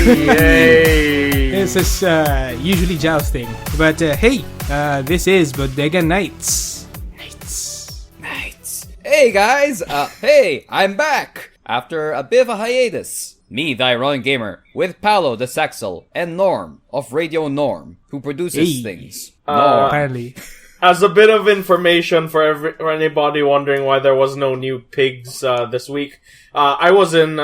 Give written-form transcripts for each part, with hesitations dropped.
Yay! This is usually jousting. But hey, this is Bodega Nights. Nights. Hey guys! Hey, I'm back! After a bit of a hiatus. Me, the Ironic Gamer, with Paulo, the Saxel, and Norm, of Radio Norm, who produces things. Norm. Apparently. As a bit of information for anybody wondering why there was no new pigs this week, I was in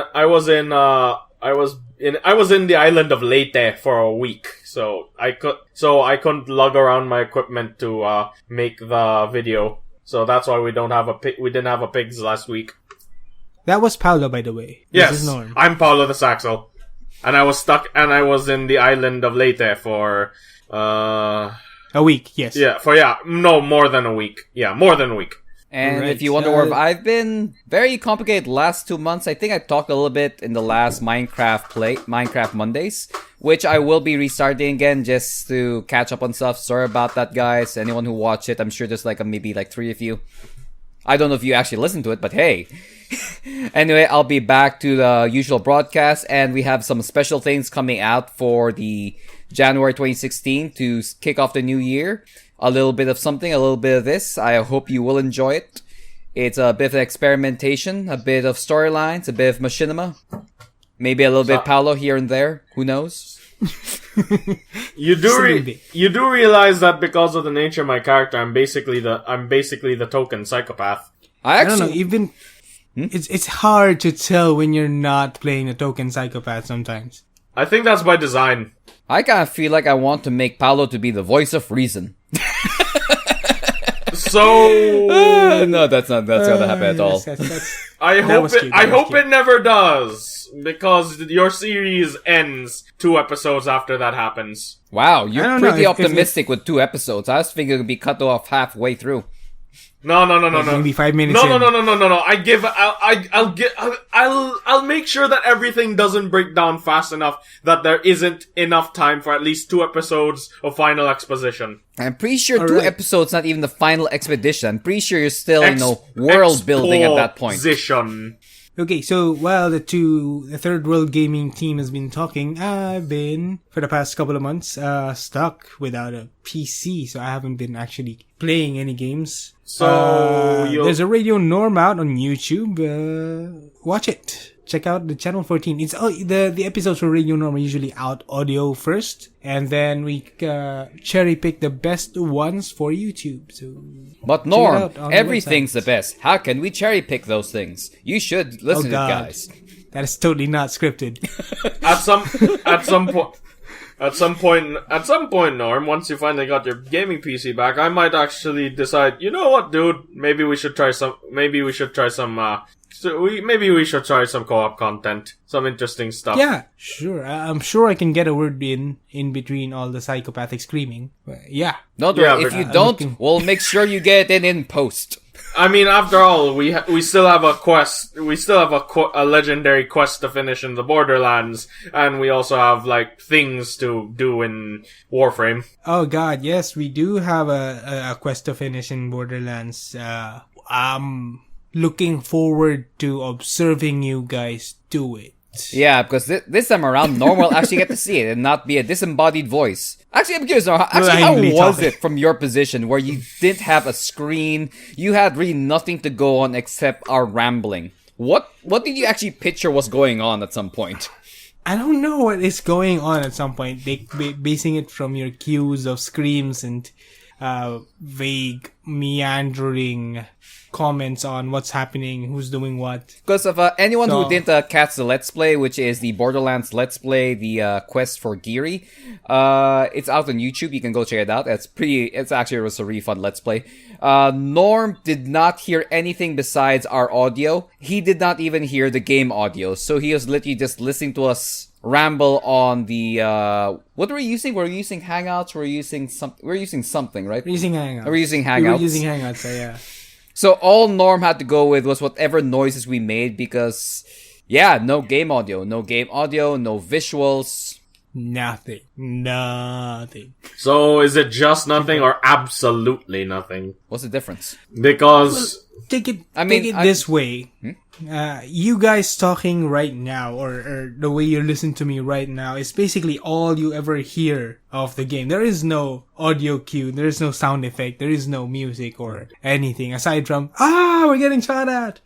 the island of Leyte for a week, so I couldn't lug around my equipment to make the video. So that's why we didn't have a pigs last week. That was Paulo, by the way. Yes, this is Norm. I'm Paulo the Saxel, and I was in the island of Leyte for a week. Yes. More than a week. Yeah, more than a week. And right. if you wonder where I've been, very complicated last 2 months. I think I talked a little bit in the last Minecraft Mondays, which I will be restarting again just to catch up on stuff. Sorry about that, guys. Anyone who watched it, I'm sure there's maybe 3 of you. I don't know if you actually listened to it, but hey. Anyway, I'll be back to the usual broadcast, and we have some special things coming out for the January 2016 to kick off the new year. A little bit of something, a little bit of this. I hope you will enjoy it. It's a bit of experimentation, a bit of storylines, a bit of machinima. Maybe a little bit Paulo here and there. Who knows? You do realize that because of the nature of my character, I'm basically the token psychopath. I don't know. Even it's hard to tell when you're not playing a token psychopath sometimes. I think that's by design. I kind of feel like I want to make Paulo to be the voice of reason. So no, that's gonna happen at all. I hope it never does, because your series ends 2 episodes after that happens. Wow, you're pretty optimistic with 2 episodes. I was thinking it would be cut off halfway through. No. Maybe 5 minutes. No. I'll make sure that everything doesn't break down fast enough that there isn't enough time for at least 2 episodes of final exposition. I'm pretty sure 2 episodes not even the final expedition. I'm pretty sure you're still world building at that point. Exposition. Okay, so while the Third World Gaming team has been talking, I've been, for the past couple of months, stuck without a PC, so I haven't been actually playing any games. So, there's a Radio Norm out on YouTube. Watch it. Check out the Channel 14. It's the episodes for Radio Norm are usually out audio first, and then we cherry pick the best ones for YouTube. So, but Norm, everything's the best. How can we cherry pick those things? You should listen to it, guys. That is totally not scripted. At some point, Norm, once you finally got your gaming PC back, I might actually decide, you know what, dude? Maybe we should try some co-op content. Some interesting stuff. Yeah, sure. I'm sure I can get a word in between all the psychopathic screaming. But yeah. Don't worry. If you don't, we'll make sure you get it in post. I mean, after all, we still have a quest. We still have a legendary quest to finish in the Borderlands, and we also have things to do in Warframe. Oh God, yes, we do have a quest to finish in Borderlands. I'm looking forward to observing you guys do it. Yeah, because this time around, Norm will actually get to see it and not be a disembodied voice. Actually, I'm curious, how was it from your position where you didn't have a screen? You had really nothing to go on except our rambling. What did you actually picture was going on at some point? I don't know what is going on at some point. Basing it from your cues of screams and vague, meandering comments on what's happening, who's doing what. Because of anyone who didn't catch the Let's Play, which is the Borderlands Let's Play, the quest for Geary, it's out on YouTube. You can go check it out. It's actually a really fun Let's Play. Norm did not hear anything besides our audio. He did not even hear the game audio, so he was literally just listening to us ramble on the what were we using? Were we using Hangouts? We're using something, right? We're using Hangouts. We're using Hangouts. So yeah. So all Norm had to go with was whatever noises we made because, yeah, no game audio, no visuals, Nothing. Nothing. So is it just nothing or absolutely nothing? What's the difference? Because Take it I mean, take it this way. You guys talking right now, or the way you listen to me right now, is basically all you ever hear of the game. There is no audio cue, there is no sound effect, there is no music or anything aside from, we're getting shot at.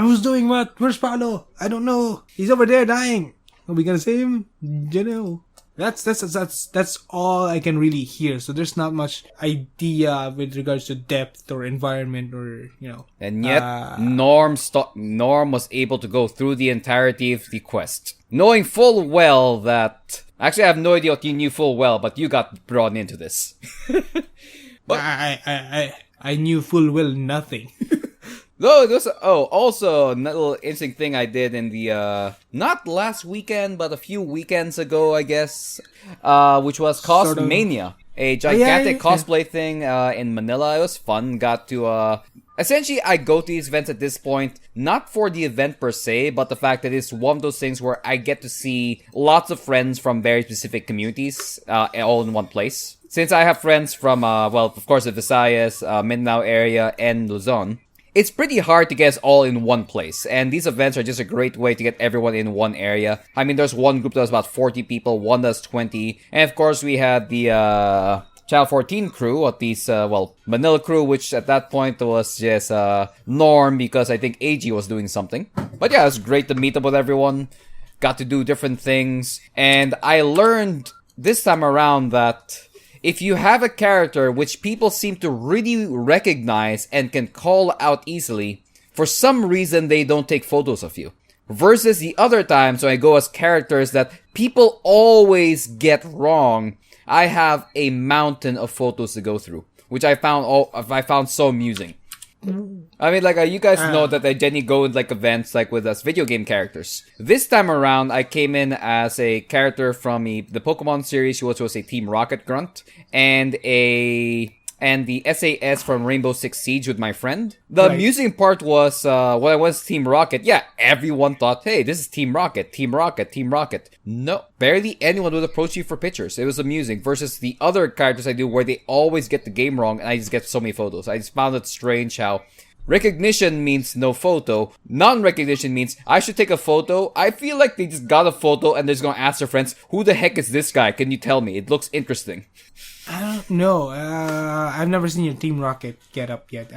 Who's doing what? Where's Paulo? I don't know. He's over there dying. Are we gonna save him? You know. That's all I can really hear. So there's not much idea with regards to depth or environment or, you know. And yet, Norm was able to go through the entirety of the quest, knowing full well that... Actually, I have no idea what you knew full well, but you got brought into this. But I knew full well nothing. No, it was also a little interesting thing I did in the not last weekend but a few weekends ago, I guess, which was Cosmania, a gigantic cosplay thing in Manila. It was fun. Got to essentially, I go to these events at this point not for the event per se, but the fact that it's one of those things where I get to see lots of friends from very specific communities all in one place. Since I have friends from of course the Visayas, Mindanao area, and Luzon, it's pretty hard to get us all in one place, and these events are just a great way to get everyone in one area. I mean, there's one group that was about 40 people, one that's 20, and of course we had the Channel 14 crew, at least, Manila crew, which at that point was just Norm, because I think AG was doing something. But yeah, it was great to meet up with everyone, got to do different things, and I learned this time around that if you have a character which people seem to really recognize and can call out easily, for some reason they don't take photos of you. Versus the other times when I go as characters that people always get wrong, I have a mountain of photos to go through, which I found so amusing. I mean, you guys know that I generally go with events with us video game characters. This time around, I came in as a character from the Pokemon series, which was a Team Rocket grunt, and the SAS from Rainbow Six Siege with my friend. The amusing part was, when I was Team Rocket, everyone thought, hey, this is Team Rocket, Team Rocket, Team Rocket. No, barely anyone would approach you for pictures. It was amusing, versus the other characters I do where they always get the game wrong and I just get so many photos. I just found it strange how recognition means no photo. Non-recognition means I should take a photo. I feel like they just got a photo and they're just gonna ask their friends, who the heck is this guy? Can you tell me? It looks interesting. I don't know. I've never seen your Team Rocket get up yet.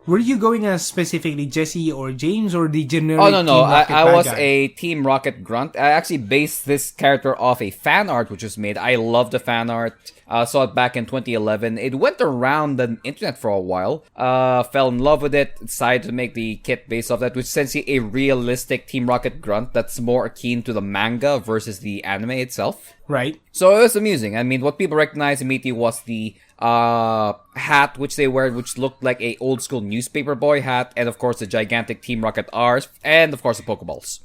Were you going as specifically Jesse or James or the generic? Oh, no. Team Rocket I was guy? a Team Rocket grunt. I actually based this character off a fan art which was made. I love the fan art. Saw it back in 2011. It went around the internet for a while. Fell in love with it. Decided to make the kit based off that, which is essentially a realistic Team Rocket grunt that's more akin to the manga versus the anime itself. Right. So it was amusing. I mean, what people recognized immediately was the hat which they wear, which looked like a old school newspaper boy hat, and of course the gigantic Team Rocket R's, and of course the Pokeballs.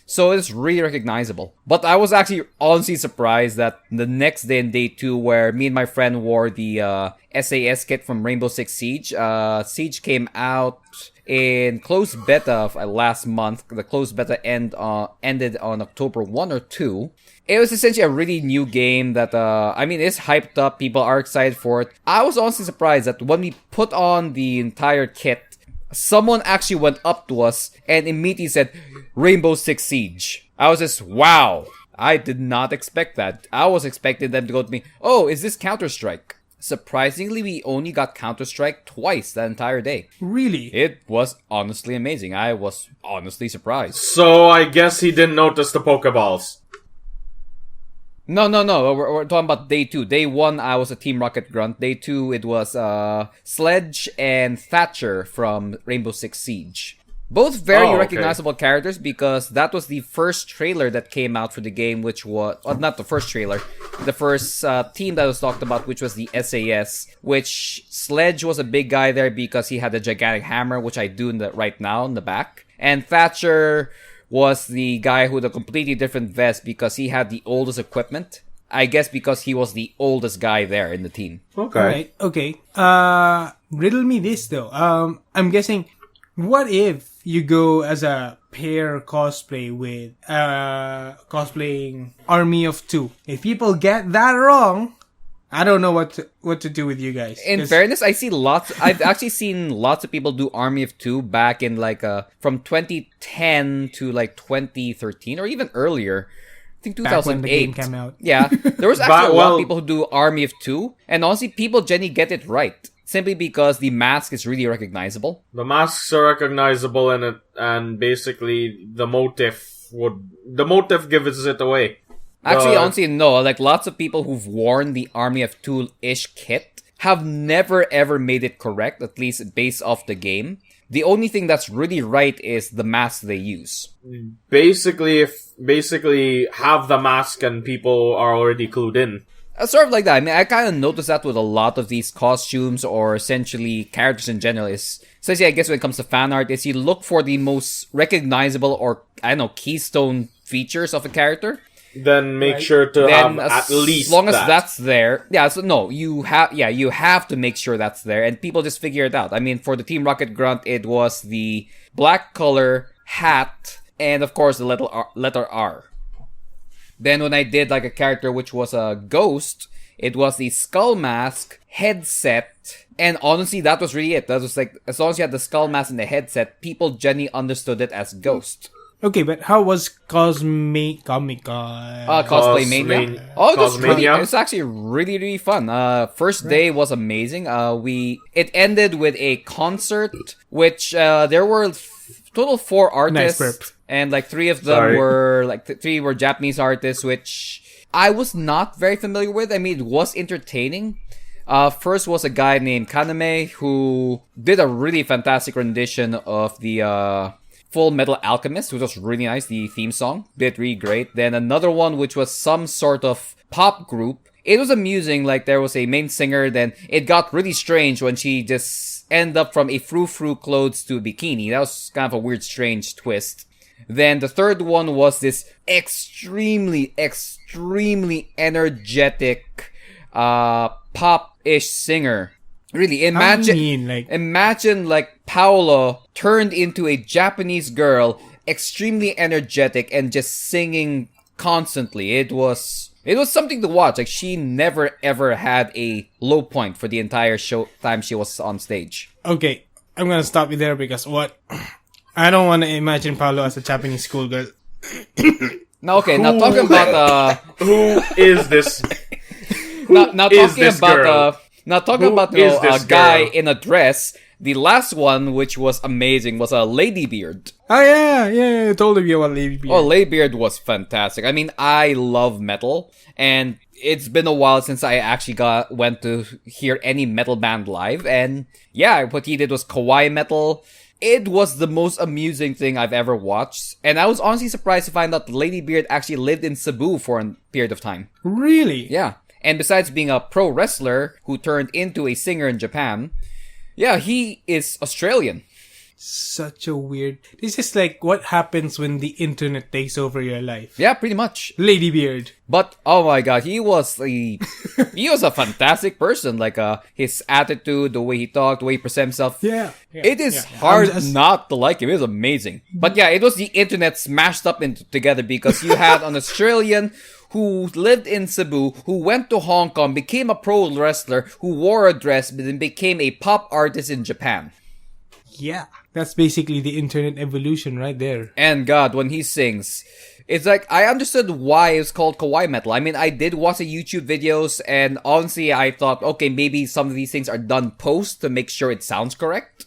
So it's really recognizable. But I was actually honestly surprised that the next day in day 2, where me and my friend wore the SAS kit from Rainbow Six Siege, Siege came out in closed beta last month. The closed beta ended on October 1 or 2. It was essentially a really new game that, it's hyped up. People are excited for it. I was honestly surprised that when we put on the entire kit, someone actually went up to us and immediately said, Rainbow Six Siege. I was just, wow. I did not expect that. I was expecting them to go to me, oh, is this Counter-Strike? Surprisingly, we only got Counter-Strike twice that entire day. Really? It was honestly amazing. I was honestly surprised. So I guess he didn't notice the Pokeballs. No. We're talking about day 2. Day 1, I was a Team Rocket grunt. Day 2, it was Sledge and Thatcher from Rainbow Six Siege. Both very recognizable characters, because that was the first trailer that came out for the game, which was... not the first trailer. The first team that was talked about, which was the SAS, which Sledge was a big guy there because he had a gigantic hammer, which I do right now in the back. And Thatcher was the guy who had a completely different vest because he had the oldest equipment. I guess because he was the oldest guy there in the team. Okay. Right. Okay. Riddle me this though. I'm guessing What if you go as a pair cosplay with cosplaying Army of Two? If people get that wrong, I don't know what to do with you guys. In fairness, I've actually seen lots of people do Army of Two back in from 2010 to 2013 or even earlier. I think 2008. Back when the game came out. Yeah, there was actually a lot of people who do Army of Two, and honestly, people generally get it right. Simply because the mask is really recognizable. The masks are recognizable in it, and basically the motive gives it away. Actually, honestly, no. Lots of people who've worn the Army of Two-ish kit have never ever made it correct, at least based off the game. The only thing that's really right is the mask they use. Basically, have the mask and people are already clued in. Sort of like that. I mean, I kind of noticed that with a lot of these costumes or essentially characters in general. Especially, I guess, when it comes to fan art, is you look for the most recognizable or, keystone features of a character. Then make sure to have at least as long as that's there. Yeah, so no, you have to make sure that's there, and people just figure it out. I mean, for the Team Rocket Grunt, it was the black color hat and of course the letter R. Then when I did a character which was a ghost, it was the skull mask, headset, and honestly, that was really it. That was as long as you had the skull mask and the headset, people generally understood it as ghost. Okay, but how was Cosplay Mania? It's actually really, really fun. First day was amazing. It ended with a concert, which there were total 4 artists. Nice burp. And 3 of them were Japanese artists, which I was not very familiar with. I mean, it was entertaining. First was a guy named Kaname who did a really fantastic rendition of the Full Metal Alchemist, which was really nice. The theme song did really great. Then another one, which was some sort of pop group. It was amusing. There was a main singer. Then it got really strange when she just ended up from a frou-frou clothes to a bikini. That was kind of a weird, strange twist. Then the third one was this extremely, extremely energetic, pop-ish singer. Really, imagine Paulo turned into a Japanese girl, extremely energetic and just singing constantly. It was something to watch. She never ever had a low point for the entire show time she was on stage. Okay, I'm gonna stop you there because I don't want to imagine Paulo as a Japanese schoolgirl. Now talking about who is this? Now talking about a guy in a dress. The last one, which was amazing, was a Ladybeard. Oh yeah, I told you about Ladybeard. Oh, Ladybeard was fantastic. I mean, I love metal, and it's been a while since I actually went to hear any metal band live, and yeah, what he did was kawaii metal. It was the most amusing thing I've ever watched, and I was honestly surprised to find out Ladybeard actually lived in Cebu for a period of time. Really? Yeah. And besides being a pro wrestler who turned into a singer in Japan, yeah, he is Australian. Such a weird... This is what happens when the internet takes over your life. Yeah, pretty much. Ladybeard. But, oh my god, he was a fantastic person. His attitude, the way he talked, the way he presents himself. Yeah. It is hard not to like him. It was amazing. But yeah, it was the internet smashed up together because you had an Australian who lived in Cebu, who went to Hong Kong, became a pro wrestler, who wore a dress, but then became a pop artist in Japan. Yeah. That's basically the internet evolution right there. And God, when he sings, it's I understood why it's called kawaii metal. I mean, I did watch the YouTube videos, and honestly, I thought, okay, maybe some of these things are done post to make sure it sounds correct.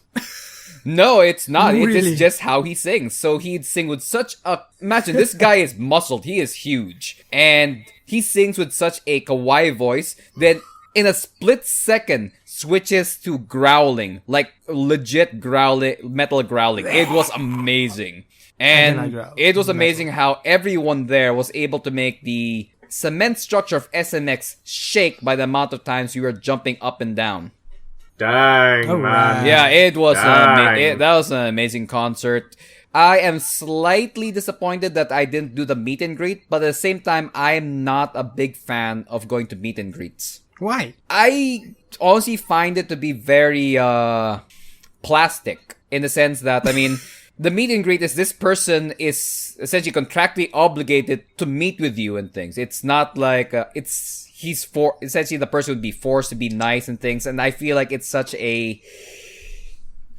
No, it's not. Really? It is just how he sings. So he'd sing with such a... Imagine, this guy is muscled. He is huge. And he sings with such a kawaii voice that in a split second switches to growling. Legit growling, metal growling. It was amazing. And it was amazing how everyone there was able to make the cement structure of SMX shake by the amount of times we were jumping up and down. Dang, man. Right. Yeah, it was that was an amazing concert. I am slightly disappointed that I didn't do the meet and greet, but at the same time, I am not a big fan of going to meet and greets. Why? I honestly find it to be very plastic. in the sense that, I mean, the meet and greet is this person is essentially contractually obligated to meet with you and things. It's not like, essentially the person would be forced to be nice and things. And I feel like it's such a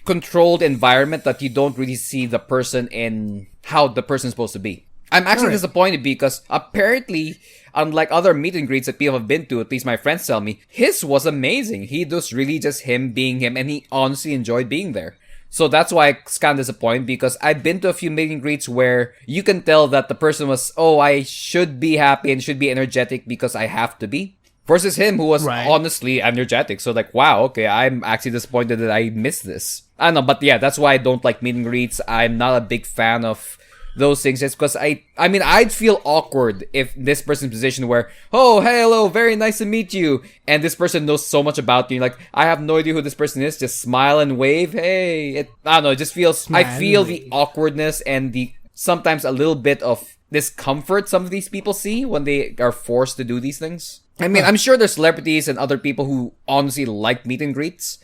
controlled environment that you don't really see the person in how the person's supposed to be. I'm actually disappointed because apparently, unlike other meet and greets that people have been to, at least my friends tell me, his was amazing. He was really just him being him, and he honestly enjoyed being there. So that's why I'm kind of disappointed, because I've been to a few meet and greets where you can tell that the person was, I should be happy and should be energetic because I have to be. Versus him, who was honestly energetic. So like, wow, okay, I'm actually disappointed that I missed this. I don't know, but yeah, that's why I don't like meet and greets. I'm not a big fan of those things, just because I mean, I'd feel awkward if this person's position where, oh, hey, hello, very nice to meet you, and this person knows so much about you, like, I have no idea who this person is, just smile and wave, hey, I don't know, it just feels, I feel the awkwardness and the, sometimes a little bit of discomfort some of these people see when they are forced to do these things. I mean, I'm sure there's celebrities and other people who honestly like meet and greets,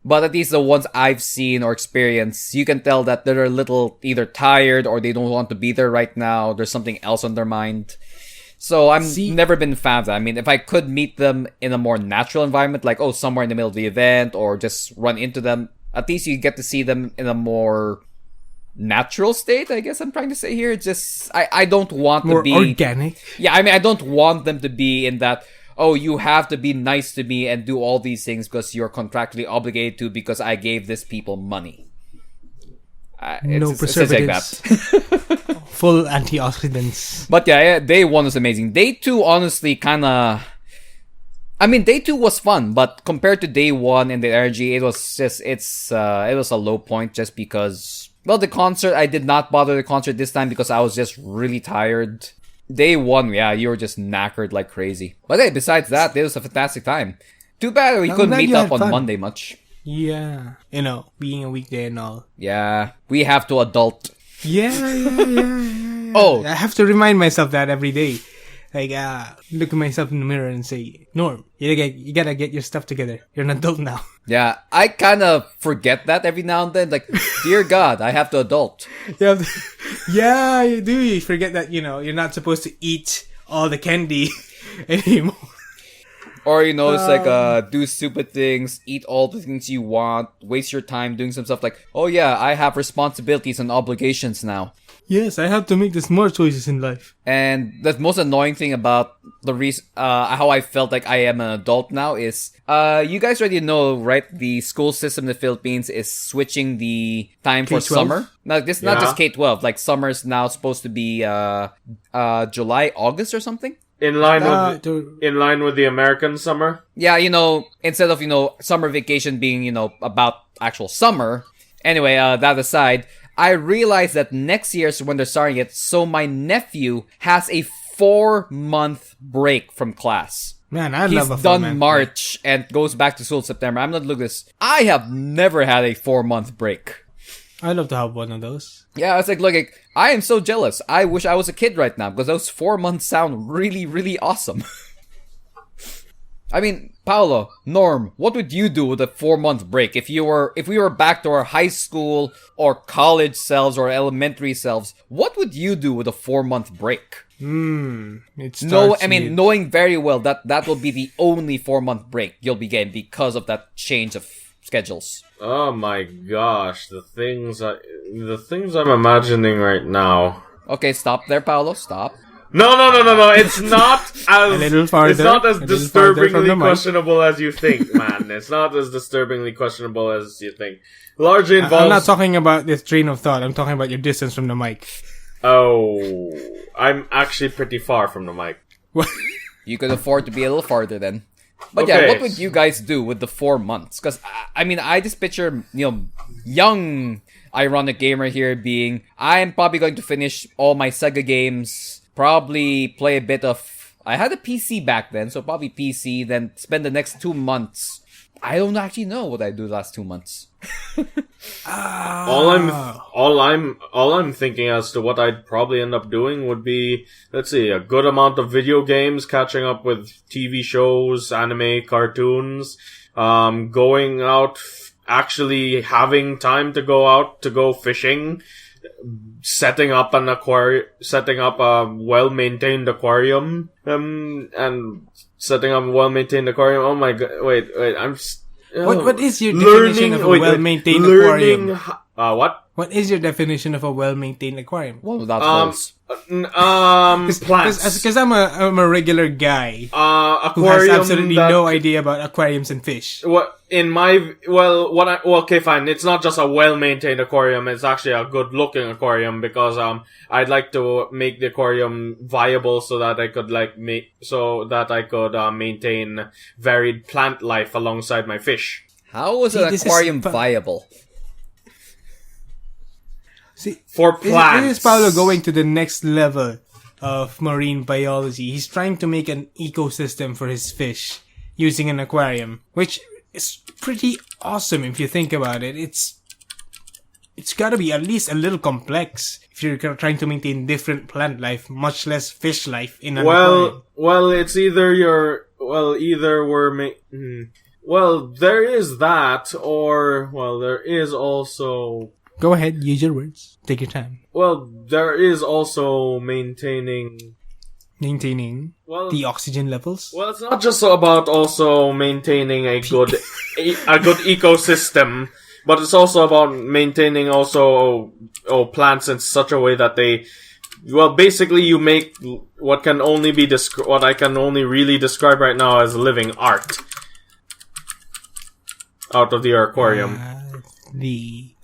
but at least the ones I've seen or experienced, you can tell that they're a little either tired or they don't want to be there right now. There's something else on their mind. So never been a fan of that. I mean, if I could meet them in a more natural environment, like, somewhere in the middle of the event or just run into them, at least you get to see them in a more natural state, I guess I'm trying to say here. It's just, I don't want more to be organic. Yeah, I mean, I don't want them to be in that, you have to be nice to me and do all these things because you're contractually obligated to, because I gave this people money. No preservatives. Full antioxidants. But yeah, day one was amazing. Day two, honestly, kind of... I mean, day two was fun, but compared to day one and the energy, it was just... it was a low point just because... Well, the concert, I did not bother the concert this time because I was just really tired. Day one, yeah, you were just knackered like crazy. But hey, besides that, it was a fantastic time. Too bad we couldn't meet up on Monday much. Yeah. Being a weekday and all. Yeah, we have to adult. Yeah. Oh. I have to remind myself that every day. Like, look at myself in the mirror and say, Norm, you gotta get your stuff together. You're an adult now. Yeah, I kind of forget that every now and then. Like, dear God, I have to adult. Yeah, you do. You forget that, you're not supposed to eat all the candy anymore. Or, it's like, do stupid things, eat all the things you want, waste your time doing some stuff like, oh yeah, I have responsibilities and obligations now. Yes, I have to make the smart choices in life. And the most annoying thing about the reason, how I felt like I am an adult now is, you guys already know, right? The school system in the Philippines is switching the time for K-12? summer. Now, this is not just K-12. Like, summer is now supposed to be, July, August or something. In line with the American summer. Yeah, instead of, summer vacation being, about actual summer. Anyway, that aside, I realized that next year is when they're starting it, so my nephew has a 4-month break from class. Man, I He's love a 4-month done March and goes back to school in September. I'm not looking at this. I have never had a 4-month break. I'd love to have one of those. Yeah, it's like, look, I am so jealous. I wish I was a kid right now because those 4 months sound really, really awesome. I mean, Paulo, Norm, what would you do with a 4-month break if we were back to our high school or college selves or elementary selves? What would you do with a 4-month break? Knowing very well that will be the only 4-month break you'll be getting because of that change of schedules. Oh my gosh, the things I'm imagining right now. Okay, stop there, Paulo. Stop. No. It's not as it's not as disturbingly questionable as you think, man. It's not as disturbingly questionable as you think. Largely involves. I'm not talking about this train of thought. I'm talking about your distance from the mic. Oh, I'm actually pretty far from the mic. What? You could afford to be a little farther then. But Okay. yeah, what would you guys do with the 4 months? Because, I just picture, young ironic gamer here being, I'm probably going to finish all my Sega games, probably play a bit of... I had a PC back then, so probably PC, then spend the next 2 months. I don't actually know what I do the last 2 months. All I'm thinking as to what I'd probably end up doing would be, let's see, a good amount of video games, catching up with TV shows, anime, cartoons, going out actually having time to go out to go fishing, setting up a well-maintained aquarium, and setting up a well-maintained aquarium. Oh my god! Wait, what is your definition of a well-maintained aquarium? What? What is your definition of a well-maintained aquarium? Well, without holes. Plants. Because I'm a regular guy Aquarium who has absolutely no idea about aquariums and fish. Okay, fine. It's not just a well-maintained aquarium. It's actually a good-looking aquarium because I'd like to make the aquarium viable so that I could maintain varied plant life alongside my fish. How is an aquarium viable? See, for plants. This is Paulo going to the next level of marine biology. He's trying to make an ecosystem for his fish using an aquarium, which is pretty awesome if you think about it. It's got to be at least a little complex if you're trying to maintain different plant life, much less fish life in an aquarium. Well, it's either there is that, or there is also. Go ahead, use your words. Take your time. Well, there is also maintaining the oxygen levels. Well, it's not just about also maintaining a good ecosystem, but it's also about maintaining plants in such a way that they. Well, basically, you make what I can only really describe right now as living art out of the aquarium.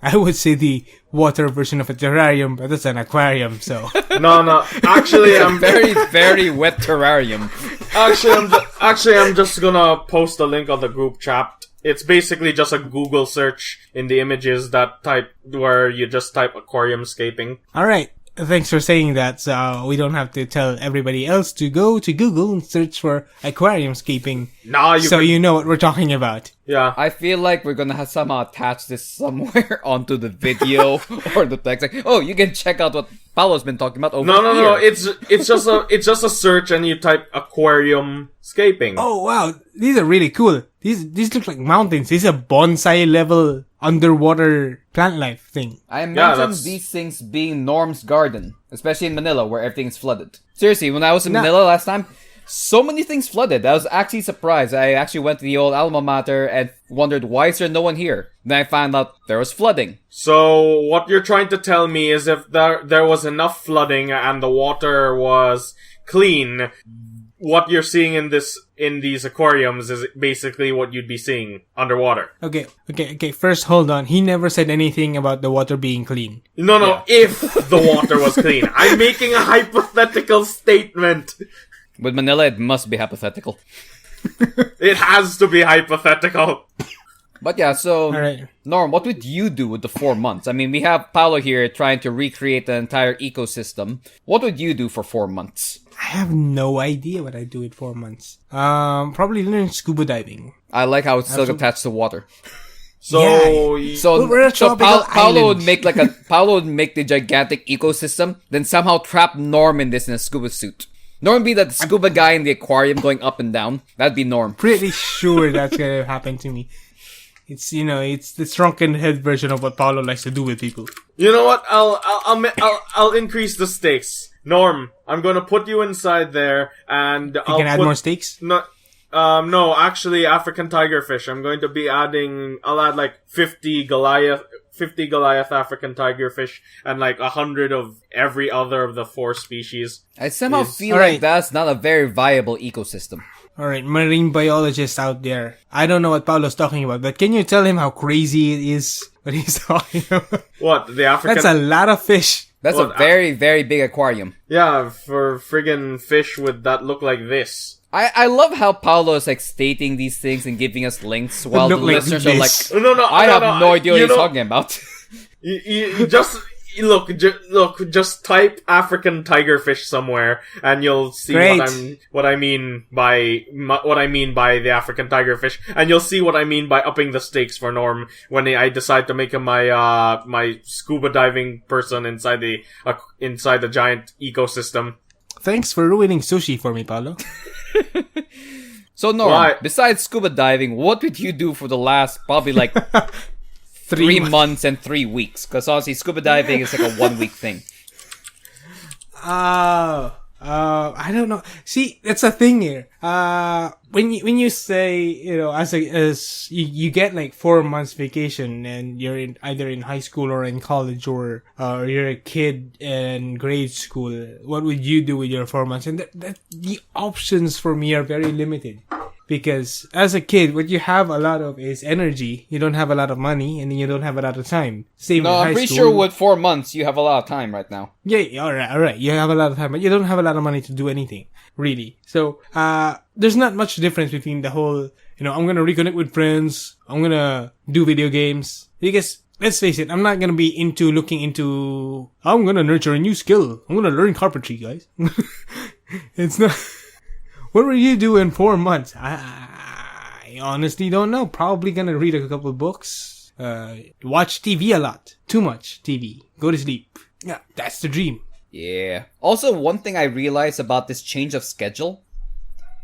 I would say the water version of a terrarium, but it's an aquarium, so. No. Actually, I'm very, very wet terrarium. Actually, I'm just gonna post a link on the group chat. It's basically just a Google search in the images where you just type aquariumscaping. Alright. Thanks for saying that, so we don't have to tell everybody else to go to Google and search for aquariumscaping. You know what we're talking about. Yeah. I feel like we're gonna have somehow attach this somewhere onto the video or the text. Like, you can check out what Paulo's been talking about over here. No. It's just a search and you type aquariumscaping. Oh wow, these are really cool. These look like mountains. These are bonsai level underwater plant life thing. I imagine these things being Norm's garden, especially in Manila where everything's flooded. Seriously, when I was in Manila last time, so many things flooded. I was actually surprised. I actually went to the old alma mater and wondered, why is there no one here? Then I found out there was flooding. So what you're trying to tell me is if there was enough flooding and the water was clean, what you're seeing in these aquariums is basically what you'd be seeing underwater. Okay. First, hold on. He never said anything about the water being clean. No. Yeah. If the water was clean, I'm making a hypothetical statement. With Manila, it must be hypothetical. It has to be hypothetical. But yeah, so, right. Norm, what would you do with the 4 months? I mean, we have Paulo here trying to recreate the entire ecosystem. What would you do for 4 months? I have no idea what I'd do with 4 months. Probably learn scuba diving. I like how it's still attached to water. So Paulo would make Paulo would make the gigantic ecosystem, then somehow trap Norm in this in a scuba suit. Norm would be that scuba guy in the aquarium going up and down. That'd be Norm. Pretty sure that's gonna happen to me. It's it's the shrunken head version of what Paulo likes to do with people. You know what? I'll increase the stakes. Norm, I'm gonna put you inside there, and you can add more stakes. No, actually, African tigerfish. I'm going to be adding. I'll add like 50 Goliath African tigerfish, and like 100 of every other of the 4 species. I somehow feel like that's not a very viable ecosystem. Alright, marine biologists out there. I don't know what Paulo's talking about, but can you tell him how crazy it is what he's talking about? What, the African... That's a lot of fish. That's a very, very big aquarium. Yeah, for friggin' fish that look like this. I love how Paulo is like stating these things and giving us links while the listeners are like, I have no idea what he's talking about. You just... Just type African tigerfish somewhere, and you'll see what I mean by the African tigerfish, and you'll see what I mean by upping the stakes for Norm when I decide to make him my scuba diving person inside the giant ecosystem. Thanks for ruining sushi for me, Paulo. So Norm, besides scuba diving, what would you do for the last probably like 3 months and 3 weeks. Because honestly, scuba diving is like a 1 week thing. I don't know. See, that's a thing here. When you say, as you get like 4 months vacation and you're either in high school or in college or you're a kid in grade school, what would you do with your 4 months? And the options for me are very limited. Because as a kid, what you have a lot of is energy. You don't have a lot of money, and then you don't have a lot of time. Same with high school. I'm pretty sure with 4 months, you have a lot of time right now. Yeah, all right. You have a lot of time, but you don't have a lot of money to do anything, really. So, there's not much difference between the whole, I'm gonna reconnect with friends, I'm gonna do video games. Because, let's face it, I'm not gonna be I'm gonna nurture a new skill. I'm gonna learn carpentry, guys. It's not... What will you do in 4 months? I honestly don't know. Probably gonna read a couple books. Watch TV a lot. Too much TV. Go to sleep. Yeah, that's the dream. Yeah. Also, one thing I realized about this change of schedule.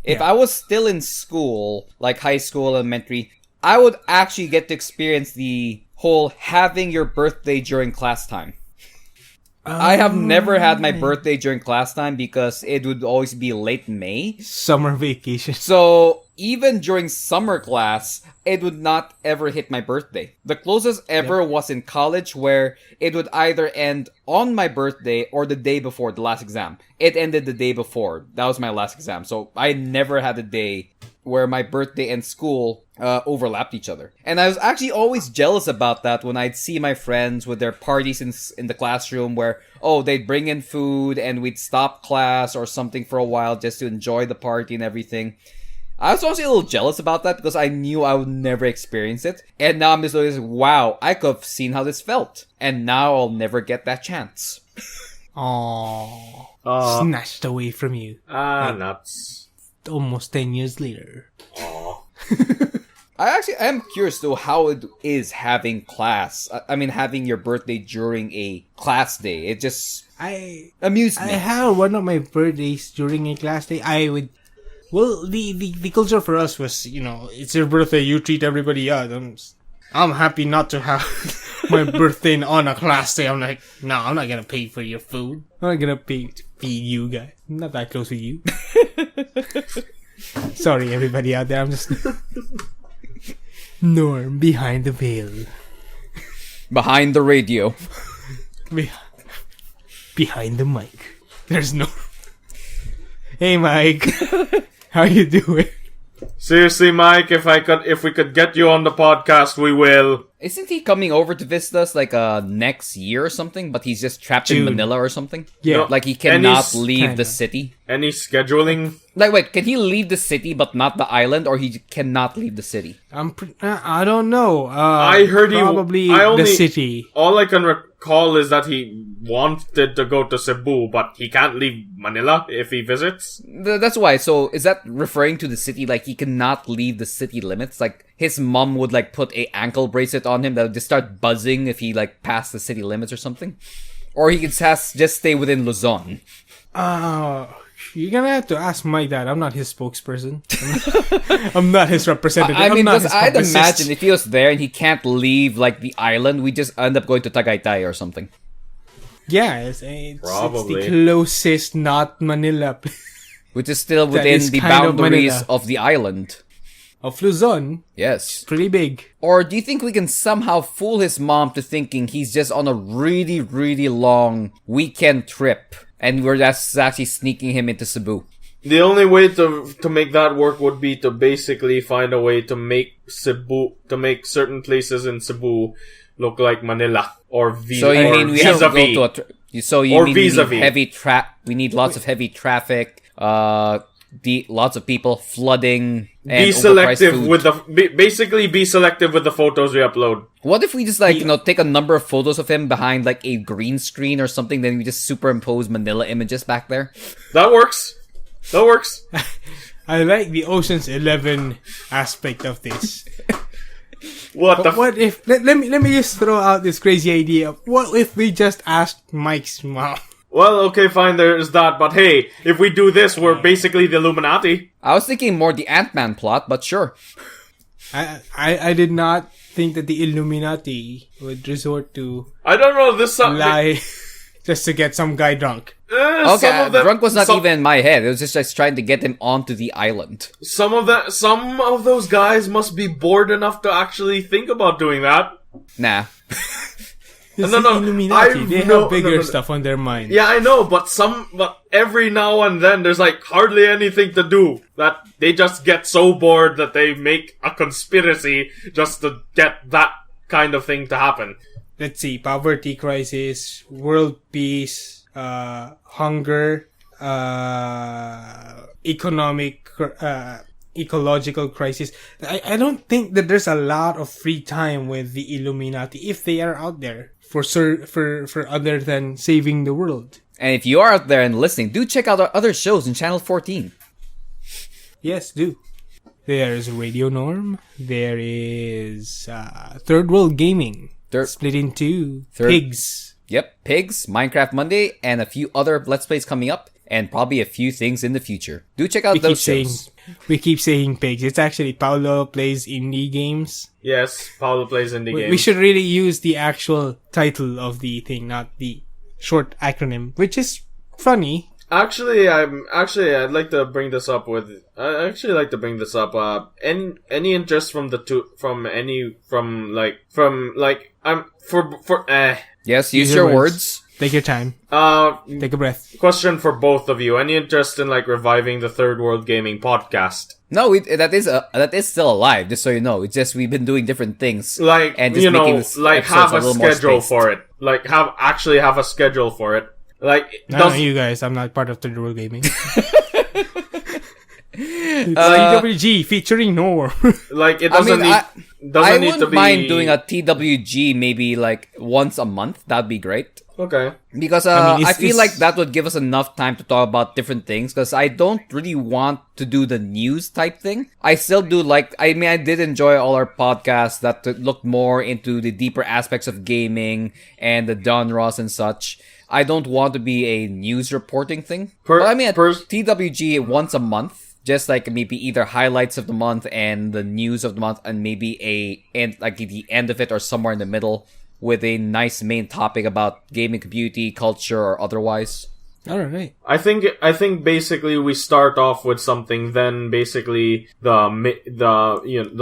If I was still in school, like high school, elementary, I would actually get to experience the whole having your birthday during class time. I have never had my birthday during class time because it would always be late May. Summer vacation. So, even during summer class, it would not ever hit my birthday. The closest ever was in college where it would either end on my birthday or the day before the last exam. It ended the day before. That was my last exam. So, I never had a day where my birthday and school overlapped each other. And I was actually always jealous about that when I'd see my friends with their parties in the classroom where, they'd bring in food and we'd stop class or something for a while just to enjoy the party and everything. I was also a little jealous about that because I knew I would never experience it. And now I'm just like, wow, I could have seen how this felt. And now I'll never get that chance. Aww. Snatched away from you. Nuts. Almost 10 years later. Aww. I actually am curious though how it is having class. Having your birthday during a class day. It just amused me. I had one of my birthdays during a class day. The culture for us was, it's your birthday, you treat everybody else. I'm happy not to have my birthday on a class day. I'm like, no, I'm not gonna pay for your food. I'm not gonna pay to feed you guys. I'm not that close with you. Sorry, everybody out there. I'm just... Norm, behind the veil. Behind the radio. Behind the mic. There's no... Hey, Mike. How you doing? Seriously, Mike, if we could get you on the podcast, we will. Isn't he coming over to visit us next year or something? But he's just trapped in Manila or something? Yeah. Like he cannot leave the city? Any scheduling? Wait, can he leave the city but not the island? Or he cannot leave the city? I don't know. I heard probably the city. All I can recall is that he wanted to go to Cebu, but he can't leave Manila if he visits. That's why. So is that referring to the city? Like he cannot leave the city limits? Like his mom would put a ankle bracelet on him that would just start buzzing if he passed the city limits or something? Or he could just stay within Luzon? You're gonna have to ask my dad. I'm not his spokesperson. I'm not his representative. I'd imagine if he was there and he can't leave the island, we just end up going to Tagaytay or something. Yeah, it's the closest not Manila, which is still within the boundaries of the island. Of Luzon. Yes. Pretty big. Or do you think we can somehow fool his mom to thinking he's just on a really, really long weekend trip and we're just actually sneaking him into Cebu? The only way to make that work would be to basically find a way to make certain places in Cebu look like Manila or So you mean we have to go to we need lots of heavy traffic, lots of people flooding, and be selective basically be selective with the photos we upload. What if we just take a number of photos of him behind a green screen or something, then we just superimpose Manila images back there? That works. I like the Ocean's 11 aspect of this. What if let me just throw out this crazy idea. What if we just asked Mike's mom? Well, okay, fine, there's that, but hey, if we do this, we're basically the Illuminati. I was thinking more the Ant-Man plot, but sure. I did not think that the Illuminati would resort to I don't know this. lie just to get some guy drunk. Okay, drunk was not even in my head. It was just trying to get him onto the island. Some of those guys must be bored enough to actually think about doing that. Nah. It's the Illuminati. They have bigger stuff on their mind. Yeah, I know, but every now and then there's like hardly anything to do. That they just get so bored that they make a conspiracy just to get that kind of thing to happen. Let's see, poverty crisis, world peace, hunger, ecological crisis. I don't think that there's a lot of free time with the Illuminati if they are out there for other than saving the world. And if you are out there and listening, do check out our other shows in Channel 14. Yes, do. There's Radio Norm. There is Third World Gaming. Split into Pigs. Yep, Pigs, Minecraft Monday, and a few other Let's Plays coming up, and probably a few things in the future. Do check out those shows. We keep saying Pigs. It's actually Paulo plays indie games. Yes, Paulo plays indie games. We should really use the actual title of the thing, not the short acronym, which is funny. Actually, I'd like to bring this up any interest from the two, Yes, use your words. Take your time. Take a breath. Question for both of you. Any interest in reviving the Third World Gaming podcast? No, that is still alive, just so you know. It's just we've been doing different things. And just have a schedule for it. Have a schedule for it. You guys, I'm not part of Third World Gaming. It's TWG featuring Norm. It doesn't I need to wouldn't be... mind doing a TWG maybe once a month. That'd be great. Okay. Because I feel like that would give us enough time to talk about different things. Because I don't really want to do the news type thing. I still do I did enjoy all our podcasts that looked more into the deeper aspects of gaming and the genres and such. I don't want to be a news reporting thing. TWG once a month. Just maybe either highlights of the month and the news of the month, and maybe the end of it or somewhere in the middle with a nice main topic about gaming community, culture, or otherwise. All right. I think basically we start off with something, then basically the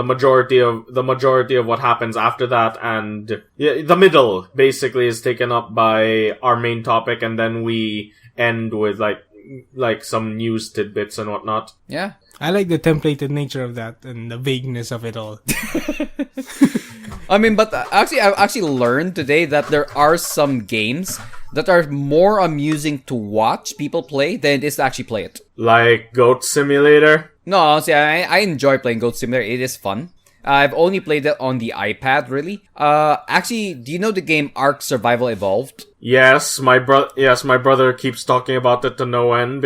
majority of what happens after that, and the middle basically is taken up by our main topic, and then we end with some news tidbits and whatnot. Yeah. I like the templated nature of that and the vagueness of it all. But I've learned today that there are some games that are more amusing to watch people play than it is to actually play it. Like Goat Simulator? No, honestly, I enjoy playing Goat Simulator. It is fun. I've only played it on the iPad, really. Do you know the game Ark Survival Evolved? Yes, my brother keeps talking about it to no end,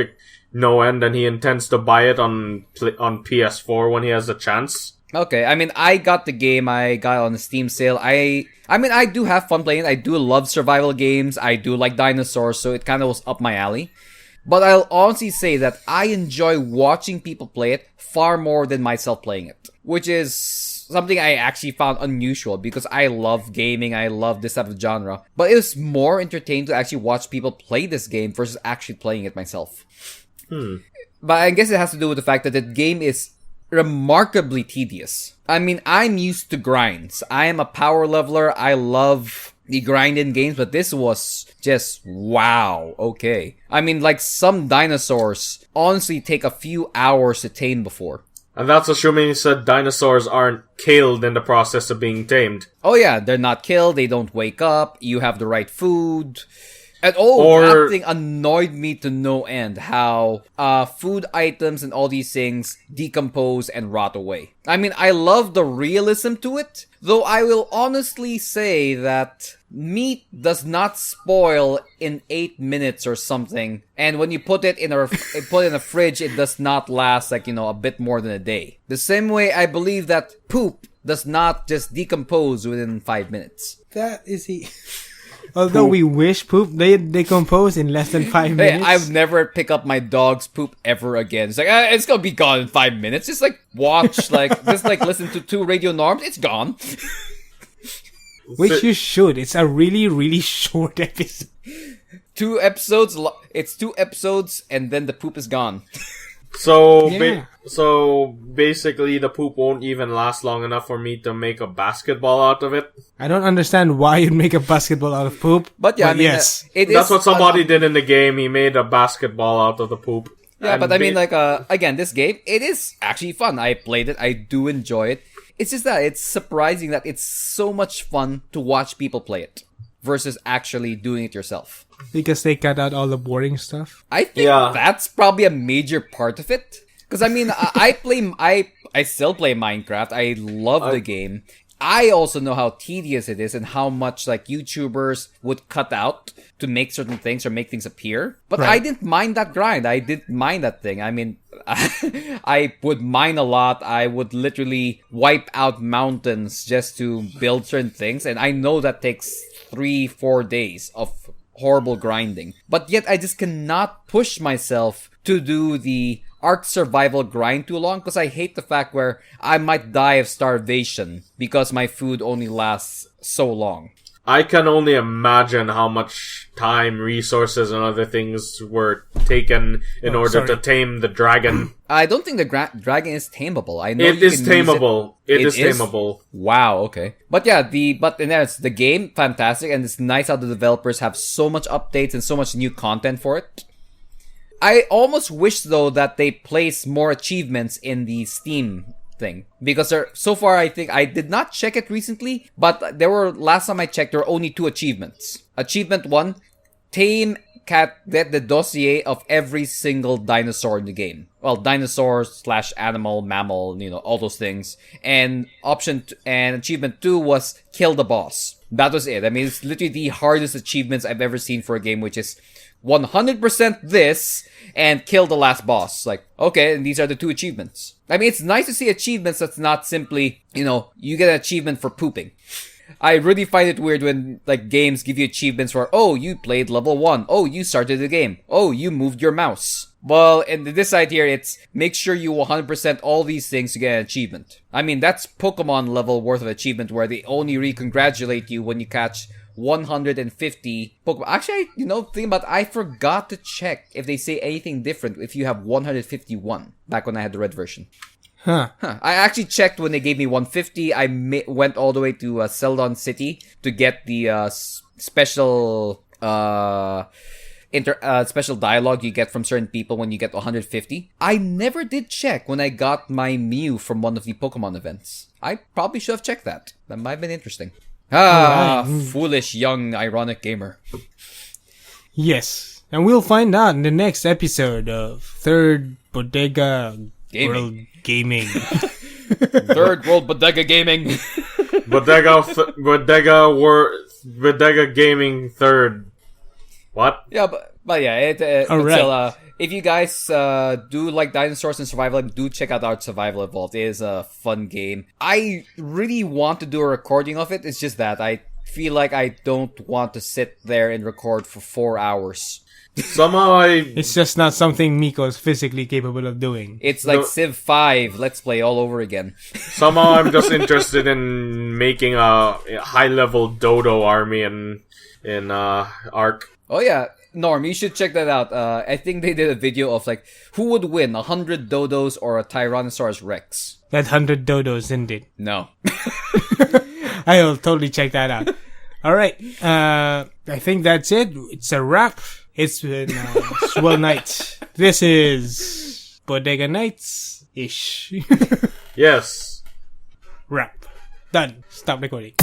and he intends to buy it on PS4 when he has a chance. Okay, I got the game. I got it on the Steam sale. I do have fun playing it. I do love survival games. I do like dinosaurs, so it kind of was up my alley. But I'll honestly say that I enjoy watching people play it far more than myself playing it, which is something I actually found unusual because I love gaming. I love this type of genre. But it was more entertaining to actually watch people play this game versus actually playing it myself. But I guess it has to do with the fact that the game is remarkably tedious. I'm used to grinds. I am a power leveler. I love the grind in games, but this was just wow. Okay. Some dinosaurs honestly take a few hours to tame before. And that's assuming you said dinosaurs aren't killed in the process of being tamed. Oh yeah, they're not killed, they don't wake up, you have the right food. And that thing annoyed me to no end, how food items and all these things decompose and rot away. I love the realism to it, though I will honestly say that meat does not spoil in 8 minutes or something, and when you put it in a fridge, it does not last a bit more than a day. The same way I believe that poop does not just decompose within 5 minutes. That is Although poop. We wish poop, they decompose in less than 5 minutes. I've never pick up my dog's poop ever again. It's it's gonna be gone in 5 minutes. Just watch, just listen to 2 Radio Norms. It's gone. Which you should. It's a really, really short episode. 2 episodes. It's 2 episodes, and then the poop is gone. So, Yeah. so basically, the poop won't even last long enough for me to make a basketball out of it. I don't understand why you'd make a basketball out of poop. But yeah, I mean, yes. That's what somebody did in the game. He made a basketball out of the poop. Yeah, And but I mean, like, again, this game, it is actually fun. I played it. I do enjoy it. It's just that it's surprising that it's so much fun to watch people play it versus actually doing it yourself. Because they cut out all the boring stuff. I think that's probably a major part of it. Because I mean, I still play Minecraft. I love the game. I also know how tedious it is and how much like YouTubers would cut out to make certain things or make things appear. But Right. I didn't mind that grind. I didn't mind that thing. I mean, I would mine a lot. I would literally wipe out mountains just to build certain things. And I know that takes 3-4 days of horrible grinding. But yet I just cannot push myself to do the Ark survival grind too long because I hate the fact where I might die of starvation because my food only lasts so long. I can only imagine how much time, resources, and other things were taken in order to tame the dragon. I don't think the dragon is tameable. I know It you is can use tameable. It is is? tameable. Wow, okay. But yeah, the game, fantastic, and it's nice how the developers have so much updates and so much new content for it. I almost wish though that they place more achievements in the Steam thing because so far I think I did not check it recently, but last time I checked there were only 2 achievements. Achievement 1, get the dossier of every single dinosaur in the game. Well, dinosaur/animal, mammal, all those things. And achievement 2 was kill the boss. That was it. I mean, it's literally the hardest achievements I've ever seen for a game, which is 100% this and kill the last boss. Like, okay, and these are the 2 achievements. I mean, it's nice to see achievements that's not simply, you get an achievement for pooping. I really find it weird when, like, games give you achievements for, oh, you played level 1. Oh, you started the game. Oh, you moved your mouse. Well, in this side here, it's make sure you 100% all these things to get an achievement. I mean, that's Pokemon level worth of achievement where they only re-congratulate you when you catch 150 Pokemon. Actually, thinking about it, I forgot to check if they say anything different if you have 151 back when I had the red version. Huh. I actually checked when they gave me 150. I went all the way to Celadon City to get the special special dialogue you get from certain people when you get 150. I never did check when I got my Mew from one of the Pokemon events. I probably should have checked that. That might have been interesting. Foolish young ironic gamer. Yes. And we'll find out in the next episode of Third Bodega World Gaming. Third World Bodega Gaming. Bodega Gaming third. What? Yeah, but yeah, All right. still, if you guys do like dinosaurs and survival, do check out our Survival Evolved. It is a fun game. I really want to do a recording of it. It's just that I feel like I don't want to sit there and record for 4 hours. Somehow It's just not something Miko is physically capable of doing. It's like Civ 5 Let's Play all over again. Somehow I'm just interested in making a high-level dodo army in Ark. Oh yeah, Norm, you should check that out. I think they did a video of like who would win, 100 dodos or a Tyrannosaurus Rex. That 100 dodos, isn't it? No. I will totally check that out. All right. I think that's it. It's a wrap. It's been Swell Night. This is Bodega Nights-ish. Yes. Wrap. Done. Stop recording.